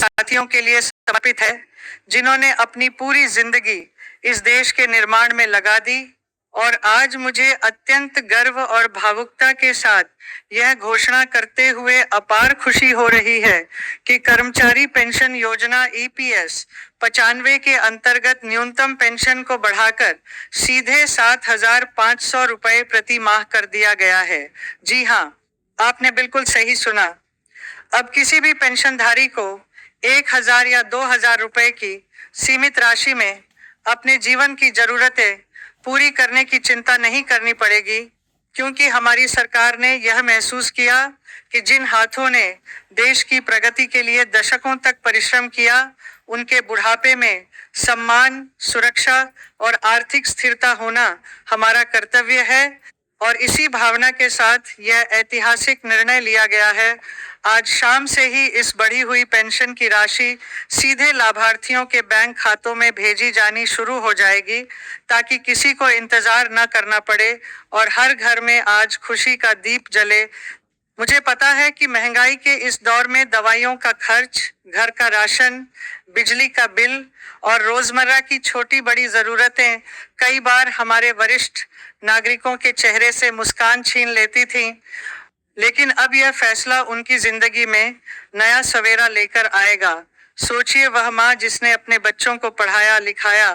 साथियों के लिए समर्पित है, जिन्होंने अपनी पूरी जिंदगी इस देश के निर्माण में लगा दी। और आज मुझे अत्यंत गर्व और भावुकता के साथ यह घोषणा करते हुए अपार खुशी हो रही है कि कर्मचारी पेंशन योजना ईपीएस 95 के अंतर्गत न्यूनतम पेंशन को बढ़ाकर सीधे 7,500 रुपए प्रति माह कर दिया गया है। जी हाँ, आपने बिल्कुल सही सुना। अब किसी भी पेंशनधारी को 1,000 या 2,000 रुपए की सीमित राशि में अपने जीवन की जरूरतें पूरी करने की चिंता नहीं करनी पड़ेगी, क्योंकि हमारी सरकार ने यह महसूस किया कि जिन हाथों ने देश की प्रगति के लिए दशकों तक परिश्रम किया, उनके बुढ़ापे में सम्मान, सुरक्षा और आर्थिक स्थिरता होना हमारा कर्तव्य है। और इसी भावना के साथ यह ऐतिहासिक निर्णय लिया गया है। आज शाम से ही इस बढ़ी हुई पेंशन की राशि सीधे लाभार्थियों के बैंक खातों में भेजी जानी शुरू हो जाएगी, ताकि किसी को इंतजार न करना पड़े और हर घर में आज खुशी का दीप जले। मुझे पता है कि महंगाई के इस दौर में दवाइयों का खर्च, घर का राशन, बिजली का बिल और रोजमर्रा की छोटी बड़ी जरूरतें कई बार हमारे वरिष्ठ नागरिकों के चेहरे से मुस्कान छीन लेती थीं। लेकिन अब यह फैसला उनकी जिंदगी में नया सवेरा लेकर आएगा। सोचिए, वह माँ जिसने अपने बच्चों को पढ़ाया लिखाया,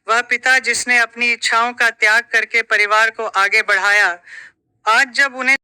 वह पिता जिसने अपनी इच्छाओं का त्याग करके परिवार को आगे बढ़ाया, आज जब उन्हें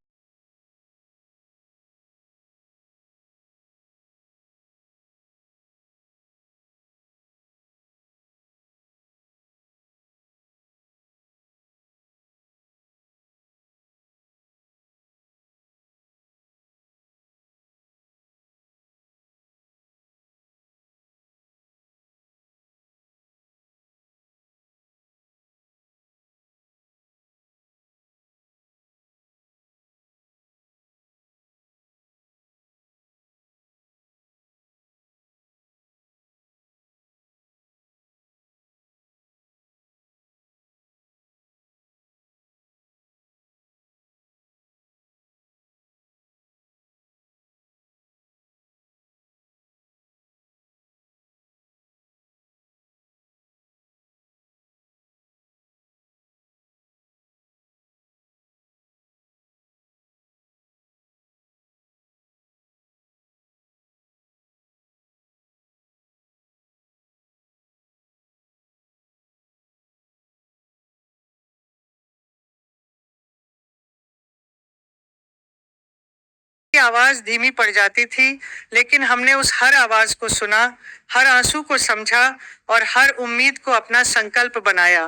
की आवाज धीमी पड़ जाती थी, लेकिन हमने उस हर आवाज को सुना, हर आंसू को समझा और हर उम्मीद को अपना संकल्प बनाया।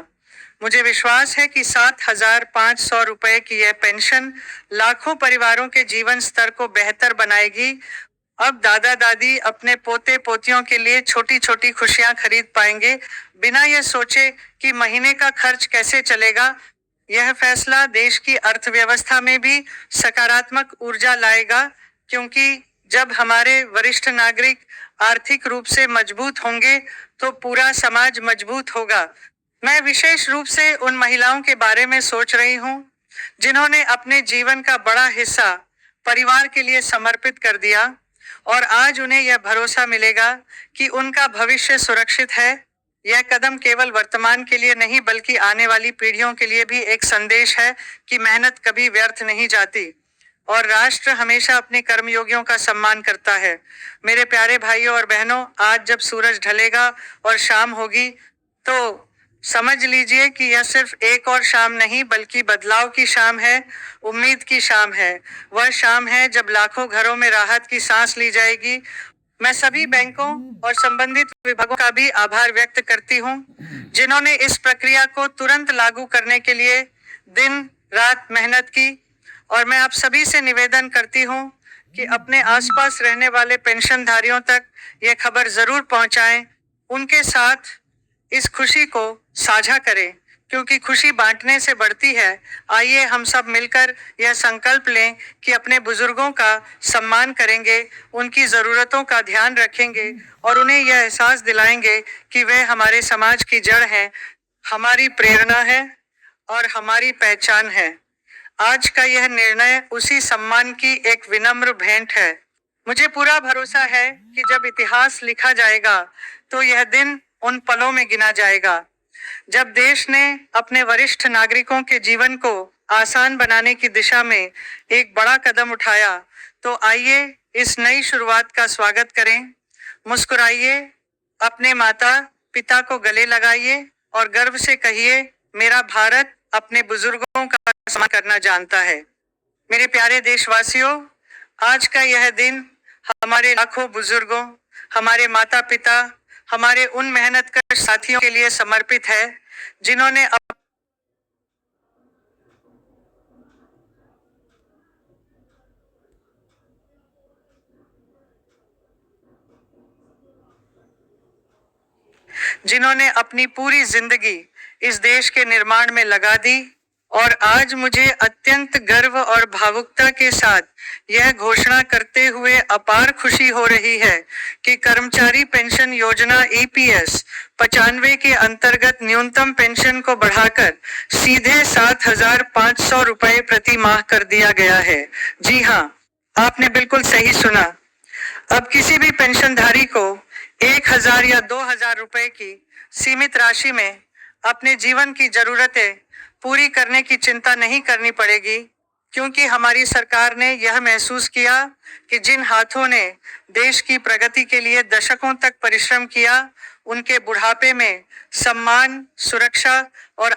मुझे विश्वास है कि 7,500 रुपए की यह पेंशन लाखों परिवारों के जीवन स्तर को बेहतर बनाएगी। अब दादा दादी अपने पोते पोतियों के लिए छोटी छोटी खुशियां खरीद पाएंगे, बिना यह सोचे कि महीने का खर्च कैसे चलेगा। यह फैसला देश की अर्थव्यवस्था में भी सकारात्मक ऊर्जा लाएगा, क्योंकि जब हमारे वरिष्ठ नागरिक आर्थिक रूप से मजबूत होंगे, तो पूरा समाज मजबूत होगा। मैं विशेष रूप से उन महिलाओं के बारे में सोच रही हूँ, जिन्होंने अपने जीवन का बड़ा हिस्सा परिवार के लिए समर्पित कर दिया, और आज उन्हें यह भरोसा मिलेगा कि उनका भविष्य सुरक्षित है। यह कदम केवल वर्तमान के लिए नहीं, बल्कि आने वाली पीढ़ियों के लिए भी एक संदेश है कि मेहनत कभी व्यर्थ नहीं जाती और राष्ट्र हमेशा अपने कर्मयोगियों का सम्मान करता है। मेरे प्यारे भाइयों और बहनों, आज जब सूरज ढलेगा और शाम होगी, तो समझ लीजिए कि यह सिर्फ एक और शाम नहीं, बल्कि बदलाव की शाम है, उम्मीद की शाम है। वह शाम है जब लाखों घरों में राहत की सांस ली जाएगी। मैं सभी बैंकों और संबंधित विभागों का भी आभार व्यक्त करती हूँ, जिन्होंने इस प्रक्रिया को तुरंत लागू करने के लिए दिन रात मेहनत की। और मैं आप सभी से निवेदन करती हूँ कि अपने आसपास रहने वाले पेंशनधारियों तक यह खबर जरूर पहुंचाएं, उनके साथ इस खुशी को साझा करें, क्योंकि खुशी बांटने से बढ़ती है। आइए हम सब मिलकर यह संकल्प लें कि अपने बुजुर्गों का सम्मान करेंगे, उनकी जरूरतों का ध्यान रखेंगे और उन्हें यह एहसास दिलाएंगे कि वे हमारे समाज की जड़ हैं, हमारी प्रेरणा है और हमारी पहचान है। आज का यह निर्णय उसी सम्मान की एक विनम्र भेंट है। मुझे पूरा भरोसा है कि जब इतिहास लिखा जाएगा तो यह दिन उन पलों में गिना जाएगा जब देश ने अपने वरिष्ठ नागरिकों के जीवन को आसान बनाने की दिशा में एक बड़ा कदम उठाया। तो आइए इस नई शुरुआत का स्वागत करें। मुस्कुराइए, अपने माता पिता को गले लगाइए और गर्व से कहिए, मेरा भारत अपने बुजुर्गों का सम्मान करना जानता है। मेरे प्यारे देशवासियों, आज का यह दिन हमारे लाखों बुजुर्गों, हमारे माता पिता, हमारे उन मेहनतकश साथियों के लिए समर्पित है जिन्होंने अपनी पूरी जिंदगी इस देश के निर्माण में लगा दी। और आज मुझे अत्यंत गर्व और भावुकता के साथ यह घोषणा करते हुए अपार खुशी हो रही है कि कर्मचारी पेंशन योजना ईपीएस 95 के अंतर्गत न्यूनतम पेंशन को बढ़ाकर सीधे 7,500 रुपए प्रति माह कर दिया गया है। जी हाँ, आपने बिल्कुल सही सुना। अब किसी भी पेंशनधारी को 1,000 या 2,000 रुपए की सीमित राशि में अपने जीवन की जरूरतें पूरी करने की चिंता नहीं करनी पड़ेगी, क्योंकि हमारी सरकार ने यह महसूस किया कि जिन हाथों ने देश की प्रगति के लिए दशकों तक परिश्रम किया, उनके बुढ़ापे में सम्मान, सुरक्षा और